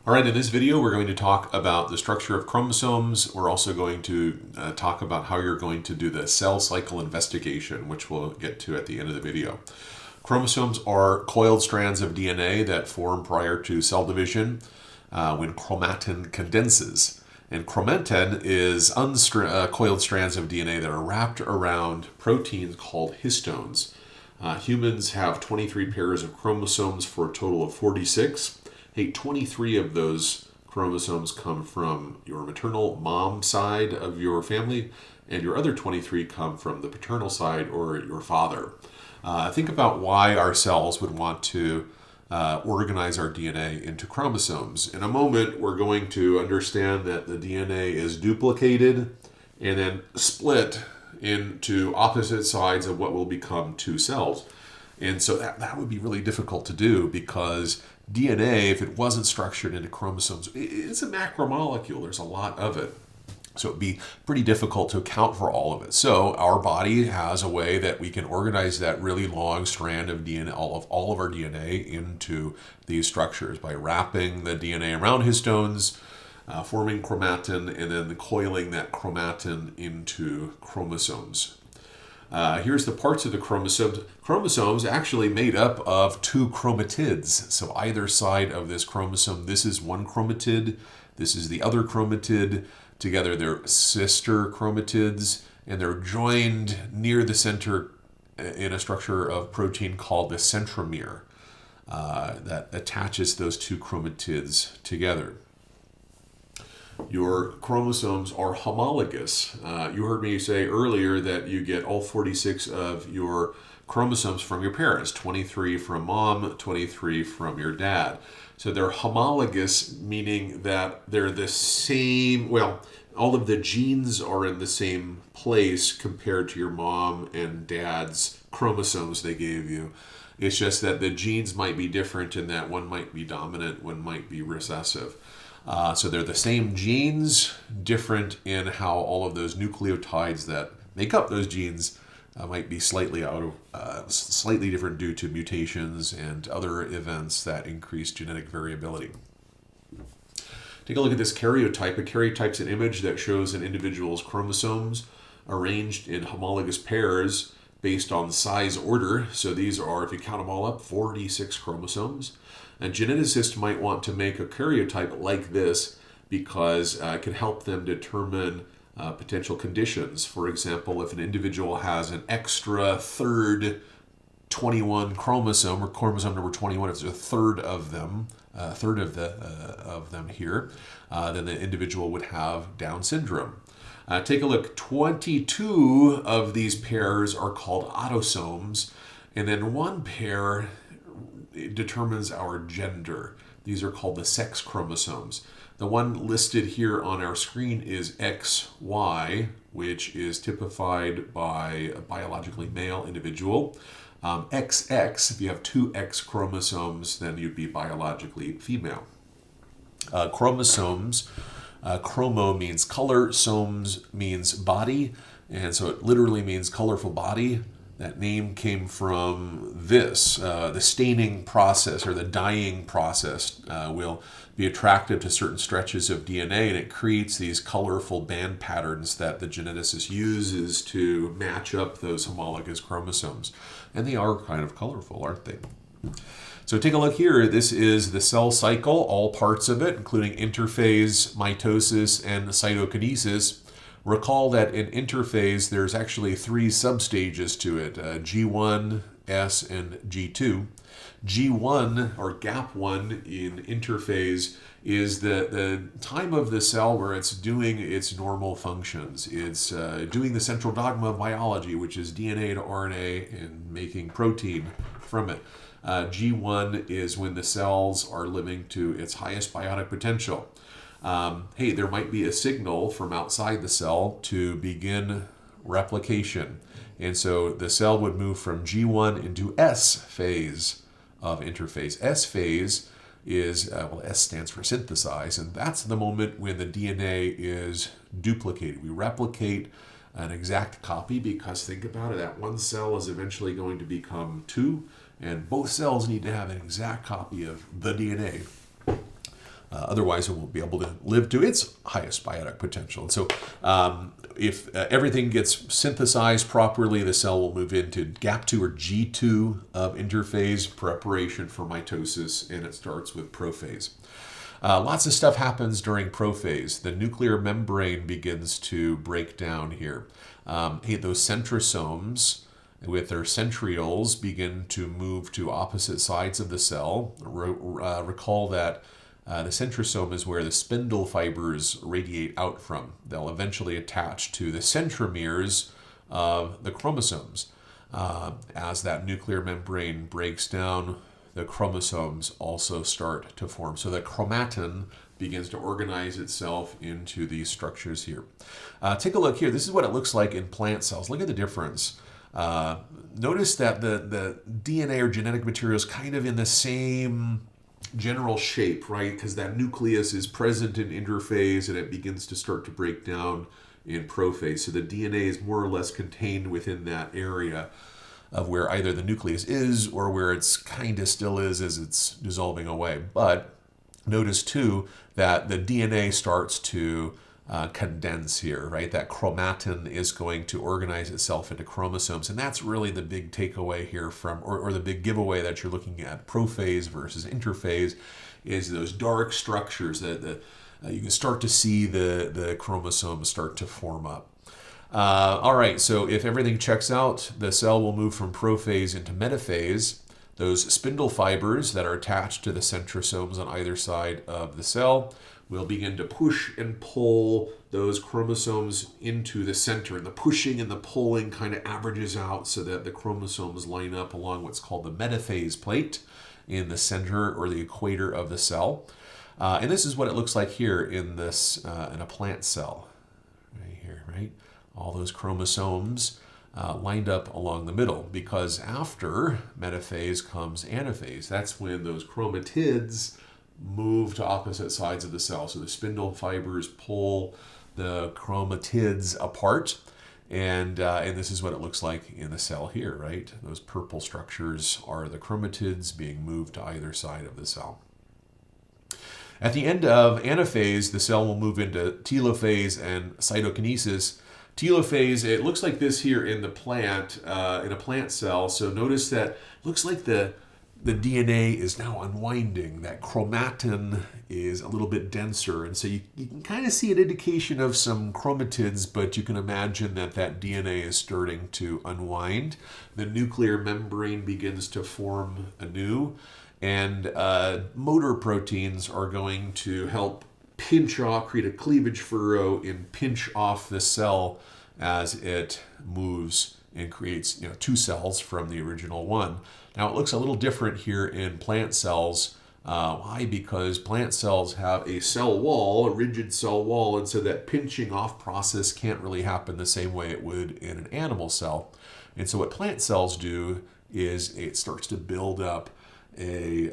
All right, in this video, we're going to talk about the structure of chromosomes. We're also going to talk about how you're going to do the cell cycle investigation, which we'll get to at the end of the video. Chromosomes are coiled strands of DNA that form prior to cell division when chromatin condenses. And chromatin is coiled strands of DNA that are wrapped around proteins called histones. Humans have 23 pairs of chromosomes for a total of 46. 23 of those chromosomes come from your maternal mom side of your family, and your other 23 come from the paternal side or your father. Think about why our cells would want to organize our DNA into chromosomes. In a moment, we're going to understand that the DNA is duplicated and then split into opposite sides of what will become two cells. And so that would be really difficult to do because DNA, if it wasn't structured into chromosomes, it's a macromolecule. There's a lot of it. So it'd be pretty difficult to account for all of it. So our body has a way that we can organize that really long strand of DNA, all of our DNA, into these structures by wrapping the DNA around histones, forming chromatin, and then coiling that chromatin into chromosomes. Here's the parts of the chromosomes. Chromosomes actually made up of two chromatids. So either side of this chromosome, this is one chromatid, this is the other chromatid. Together they're sister chromatids, and they're joined near the center in a structure of protein called the centromere that attaches those two chromatids together. Your chromosomes are homologous. You heard me say earlier that you get all 46 of your chromosomes from your parents, 23 from mom, 23 from your dad. So they're homologous, meaning that they're the same, well, all of the genes are in the same place compared to your mom and dad's chromosomes they gave you. It's just that the genes might be different in that one might be dominant, one might be recessive. So they're the same genes, different in how all of those nucleotides that make up those genes might be slightly different due to mutations and other events that increase genetic variability. Take a look at this karyotype. A karyotype is an image that shows an individual's chromosomes arranged in homologous pairs based on size order. So these are, if you count them all up, 46 chromosomes. A geneticist might want to make a karyotype like this because it can help them determine potential conditions. For example, if an individual has an extra third 21 chromosome, or chromosome number 21, if there's a third of them, of them here, then the individual would have Down syndrome. Take a look. 22 of these pairs are called autosomes, and then one pair determines our gender. These are called the sex chromosomes. The one listed here on our screen is XY, which is typified by a biologically male individual. XX, if you have two X chromosomes, then you'd be biologically female. Chromosomes, chromo means color, somes means body, and so it literally means colorful body. That name came from this. The staining process or the dyeing process will be attractive to certain stretches of DNA, and it creates these colorful band patterns that the geneticist uses to match up those homologous chromosomes. And they are kind of colorful, aren't they? So take a look here. This is the cell cycle, all parts of it, including interphase, mitosis, and cytokinesis. Recall that in interphase, there's actually three substages to it, G1, S, and G2. G1, or gap 1 in interphase, is the time of the cell where it's doing its normal functions. It's doing the central dogma of biology, which is DNA to RNA and making protein from it. G1 is when the cells are living to its highest biotic potential. Hey, there might be a signal from outside the cell to begin replication. And so the cell would move from G1 into S phase of interphase. S phase is, S stands for synthesize, and that's the moment when the DNA is duplicated. We replicate an exact copy because think about it, that one cell is eventually going to become two, and both cells need to have an exact copy of the DNA. Otherwise, it won't be able to live to its highest biotic potential. And so if everything gets synthesized properly, the cell will move into GAP2 or G2 of interphase, preparation for mitosis, and it starts with prophase. Lots of stuff happens during prophase. The nuclear membrane begins to break down here. Those centrosomes with their centrioles begin to move to opposite sides of the cell. Recall that the centrosome is where the spindle fibers radiate out from. They'll eventually attach to the centromeres of the chromosomes. As that nuclear membrane breaks down, the chromosomes also start to form. So the chromatin begins to organize itself into these structures here. Take a look here. This is what it looks like in plant cells. Look at the difference. Notice that the DNA or genetic material is kind of in the same general shape, right? Because that nucleus is present in interphase and it begins to start to break down in prophase. So the DNA is more or less contained within that area of where either the nucleus is or where it's kind of still is as it's dissolving away. But notice too that the DNA starts to condense here, right? That chromatin is going to organize itself into chromosomes. And that's really the big takeaway here from, or the big giveaway that you're looking at prophase versus interphase, is those dark structures that you can start to see the chromosomes start to form up. All right, so if everything checks out, the cell will move from prophase into metaphase. Those spindle fibers that are attached to the centrosomes on either side of the cell will begin to push and pull those chromosomes into the center. And the pushing and the pulling kind of averages out so that the chromosomes line up along what's called the metaphase plate in the center or the equator of the cell. And this is what it looks like here in this in a plant cell, right here, right? All those chromosomes lined up along the middle, because after metaphase comes anaphase. That's when those chromatids move to opposite sides of the cell. So the spindle fibers pull the chromatids apart, and this is what it looks like in the cell here, right? Those purple structures are the chromatids being moved to either side of the cell. At the end of anaphase, the cell will move into telophase and cytokinesis. Telophase, it looks like this here in the plant, in a plant cell. So notice that it looks like the DNA is now unwinding. That chromatin is a little bit denser. And so you can kind of see an indication of some chromatids, but you can imagine that DNA is starting to unwind. The nuclear membrane begins to form anew. And motor proteins are going to help pinch off, create a cleavage furrow and pinch off the cell as it moves and creates two cells from the original one. Now it looks a little different here in plant cells. Why? Because plant cells have a cell wall, a rigid cell wall, and so that pinching off process can't really happen the same way it would in an animal cell. And so what plant cells do is it starts to build up a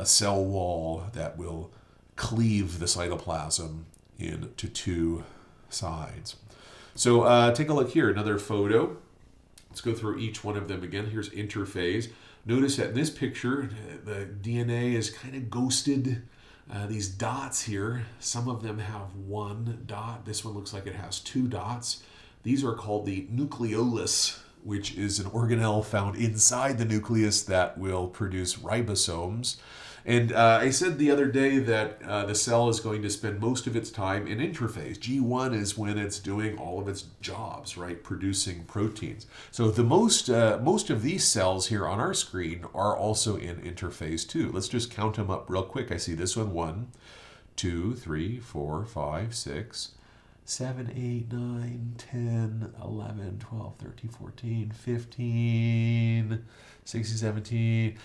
cell wall that will cleave the cytoplasm into two sides. So take a look here, another photo. Let's go through each one of them again. Here's interphase. Notice that in this picture, the DNA is kind of ghosted. These dots here, some of them have one dot. This one looks like it has two dots. These are called the nucleolus, which is an organelle found inside the nucleus that will produce ribosomes. And I said the other day that the cell is going to spend most of its time in interphase. G1 is when it's doing all of its jobs, right, producing proteins. So the most of these cells here on our screen are also in interphase too. Let's just count them up real quick. I see this one, 1, 2, 3, 4, 5, 6, 7, 8, 9, 10, 11, 12, 13, 14, 15, 16, 17.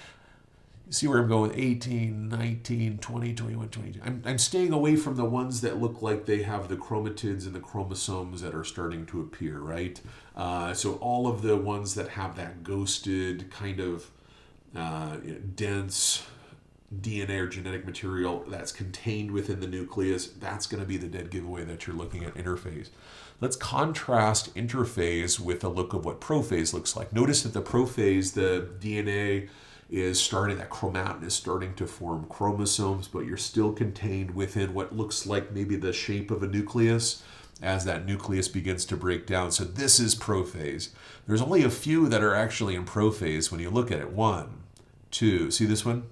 See where I'm going with 18, 19, 20, 21, 22. I'm staying away from the ones that look like they have the chromatids and the chromosomes that are starting to appear, right? So all of the ones that have that ghosted kind of dense DNA or genetic material that's contained within the nucleus, that's going to be the dead giveaway that you're looking at interphase. Let's contrast interphase with a look of what prophase looks like. Notice that the prophase, the DNA is starting, that chromatin is starting to form chromosomes, but you're still contained within what looks like maybe the shape of a nucleus as that nucleus begins to break down. So this is prophase. There's only a few that are actually in prophase when you look at it. 1, 2, see this one?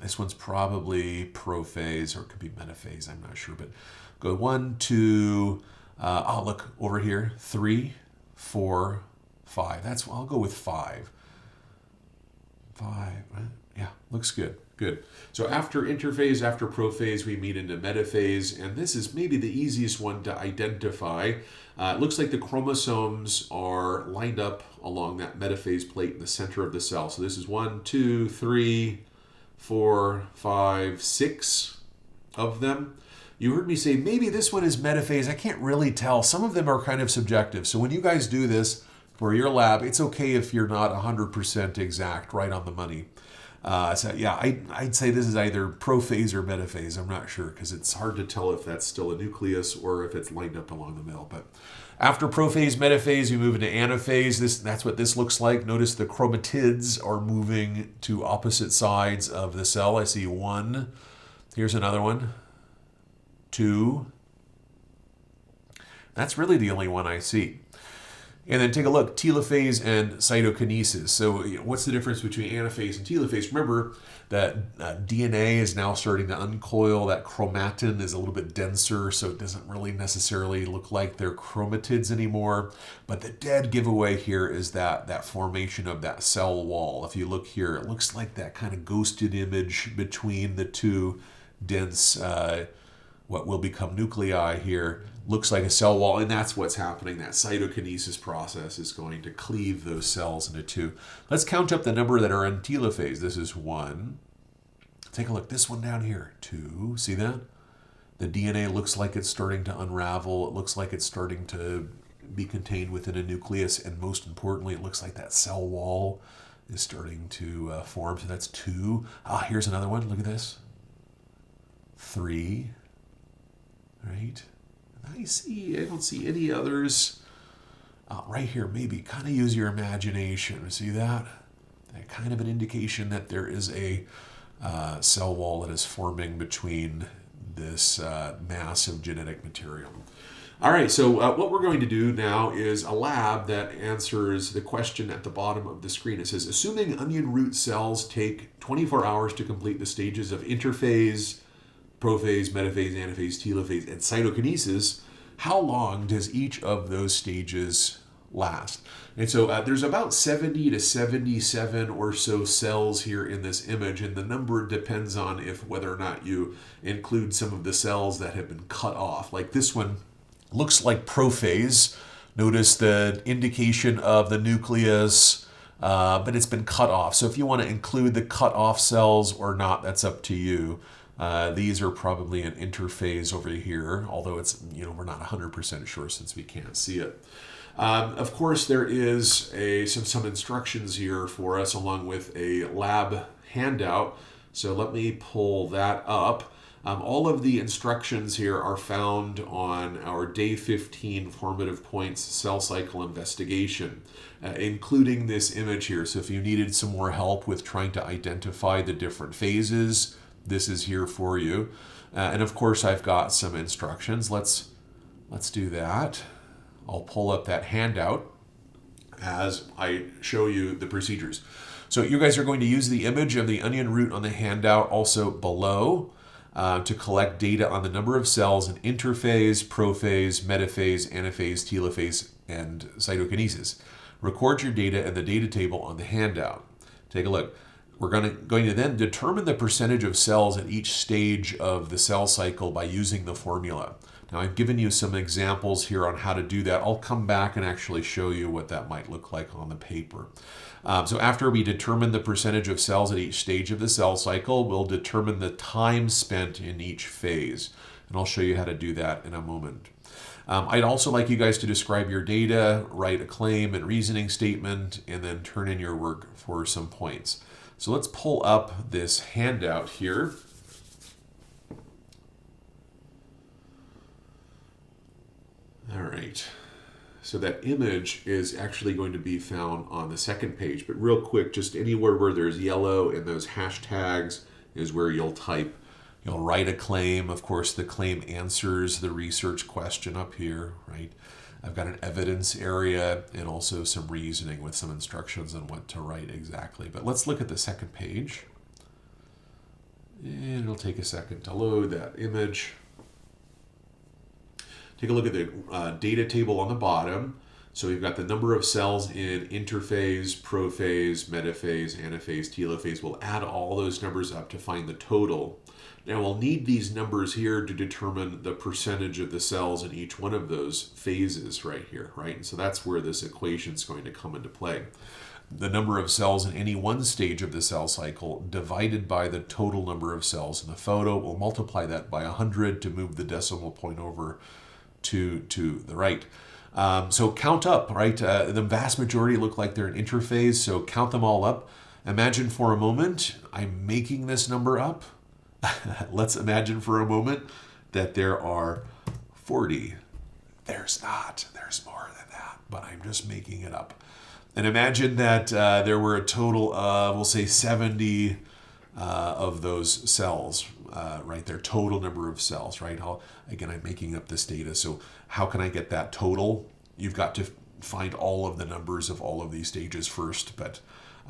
This one's probably prophase, or it could be metaphase, I'm not sure, but go 1, 2, oh, look over here, 3, 4, 5. I'll go with 5. 5, yeah, looks good. Good. So after interphase, after prophase, we meet into metaphase, and this is maybe the easiest one to identify. It looks like the chromosomes are lined up along that metaphase plate in the center of the cell. So this is 1, 2, 3, 4, 5, 6 of them. You heard me say maybe this one is metaphase. I can't really tell. Some of them are kind of subjective. So when you guys do this for your lab, it's okay if you're not 100% exact, right on the money. So yeah, I'd say this is either prophase or metaphase. I'm not sure because it's hard to tell if that's still a nucleus or if it's lined up along the middle. But after prophase, metaphase, you move into anaphase. That's what this looks like. Notice the chromatids are moving to opposite sides of the cell. I see 1. Here's another one. 2. That's really the only one I see. And then take a look, telophase and cytokinesis. So what's the difference between anaphase and telophase? Remember that DNA is now starting to uncoil. That chromatin is a little bit denser, so it doesn't really necessarily look like they're chromatids anymore. But the dead giveaway here is that formation of that cell wall. If you look here, it looks like that kind of ghosted image between the two dense, what will become nuclei here. Looks like a cell wall, and that's what's happening. That cytokinesis process is going to cleave those cells into 2. Let's count up the number that are in telophase. This is 1. Take a look. This one down here, 2. See that? The DNA looks like it's starting to unravel. It looks like it's starting to be contained within a nucleus, and most importantly, it looks like that cell wall is starting to form. So that's 2. Here's another one. Look at this. 3. Right? I don't see any others. Right here, maybe kind of use your imagination. See that? That kind of an indication that there is a cell wall that is forming between this mass of genetic material. All right, so what we're going to do now is a lab that answers the question at the bottom of the screen. It says, assuming onion root cells take 24 hours to complete the stages of interphase, prophase, metaphase, anaphase, telophase, and cytokinesis, how long does each of those stages last? And so there's about 70 to 77 or so cells here in this image, and the number depends on whether or not you include some of the cells that have been cut off. Like this one looks like prophase. Notice the indication of the nucleus, but it's been cut off. So if you want to include the cut off cells or not, that's up to you. These are probably an interphase over here, although it's, we're not 100% sure since we can't see it. Of course, there is some instructions here for us along with a lab handout. So let me pull that up. All of the instructions here are found on our Day 15 Formative Points Cell Cycle Investigation, including this image here. So if you needed some more help with trying to identify the different phases, this is here for you. And of course, I've got some instructions. Let's do that. I'll pull up that handout as I show you the procedures. So you guys are going to use the image of the onion root on the handout also below to collect data on the number of cells in interphase, prophase, metaphase, anaphase, telophase, and cytokinesis. Record your data in the data table on the handout. Take a look. We're going to then determine the percentage of cells at each stage of the cell cycle by using the formula. Now I've given you some examples here on how to do that. I'll come back and actually show you what that might look like on the paper. So after we determine the percentage of cells at each stage of the cell cycle, we'll determine the time spent in each phase. And I'll show you how to do that in a moment. I'd also like you guys to describe your data, write a claim and reasoning statement, and then turn in your work for some points. So let's pull up this handout here. All right. So that image is actually going to be found on the second page. But real quick, just anywhere where there's yellow and those hashtags is where you'll type. You'll write a claim. Of course, the claim answers the research question up here, right? I've got an evidence area and also some reasoning with some instructions on what to write exactly. But let's look at the second page. And it'll take a second to load that image. Take a look at the data table on the bottom. So we've got the number of cells in interphase, prophase, metaphase, anaphase, telophase. We'll add all those numbers up to find the total. Now we'll need these numbers here to determine the percentage of the cells in each one of those phases right here, right? And so that's where this equation is going to come into play. The number of cells in any one stage of the cell cycle divided by the total number of cells in the photo. We'll multiply that by 100 to move the decimal point over to the right. So count up, right? The vast majority look like they're in interphase, so count them all up. Imagine for a moment, I'm making this number up. Let's imagine for a moment that there are 40. There's not, there's more than that, but I'm just making it up. And imagine that there were a total of, we'll say 70 of those cells, right? Their total number of cells, right? Again, I'm making up this data. So how can I get that total? You've got to find all of the numbers of all of these stages first, but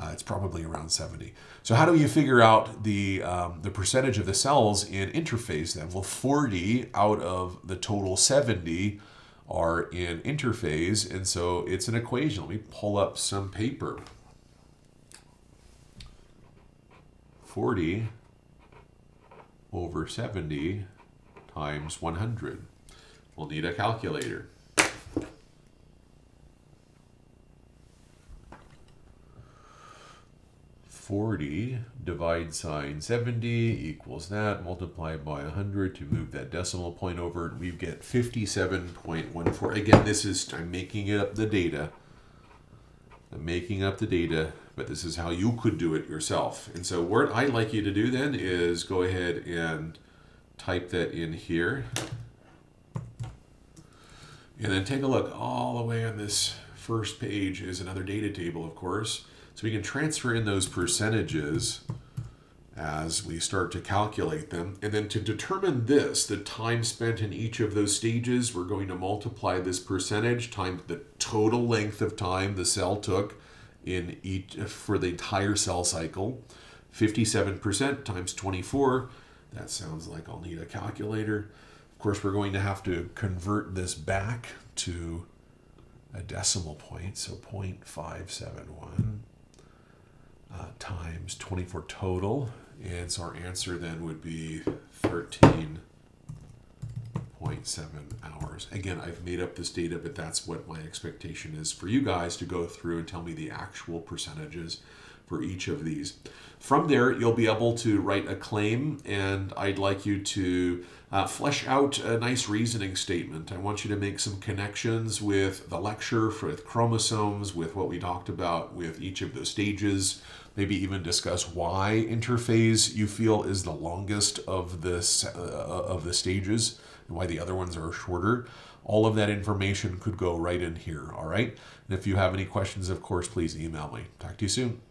it's probably around 70. So how do you figure out the percentage of the cells in interphase then? Well, 40 out of the total 70 are in interphase, and so it's an equation. Let me pull up some paper. 40 over 70 times 100. We'll need a calculator. $40 divide sign 70 equals that, multiplied by 100 to move that decimal point over, and we get 57.14. Again, I'm making up the data. But this is how you could do it yourself. And so what I'd like you to do then is go ahead and type that in here. And then take a look. All the way on this first page is another data table, of course. So we can transfer in those percentages as we start to calculate them. And then to determine this, the time spent in each of those stages, we're going to multiply this percentage times the total length of time the cell took in each for the entire cell cycle. 57% times 24. That sounds like I'll need a calculator. Of course, we're going to have to convert this back to a decimal point, so 0.571 times 24 total. And so our answer then would be 13.7 hours. Again, I've made up this data, but that's what my expectation is for you guys to go through and tell me the actual percentages for each of these. From there, you'll be able to write a claim, and I'd like you to flesh out a nice reasoning statement. I want you to make some connections with the lecture, with chromosomes, with what we talked about with each of the stages. Maybe even discuss why interphase you feel is the longest of the stages and why the other ones are shorter. All of that information could go right in here, all right? And if you have any questions, of course, please email me. Talk to you soon.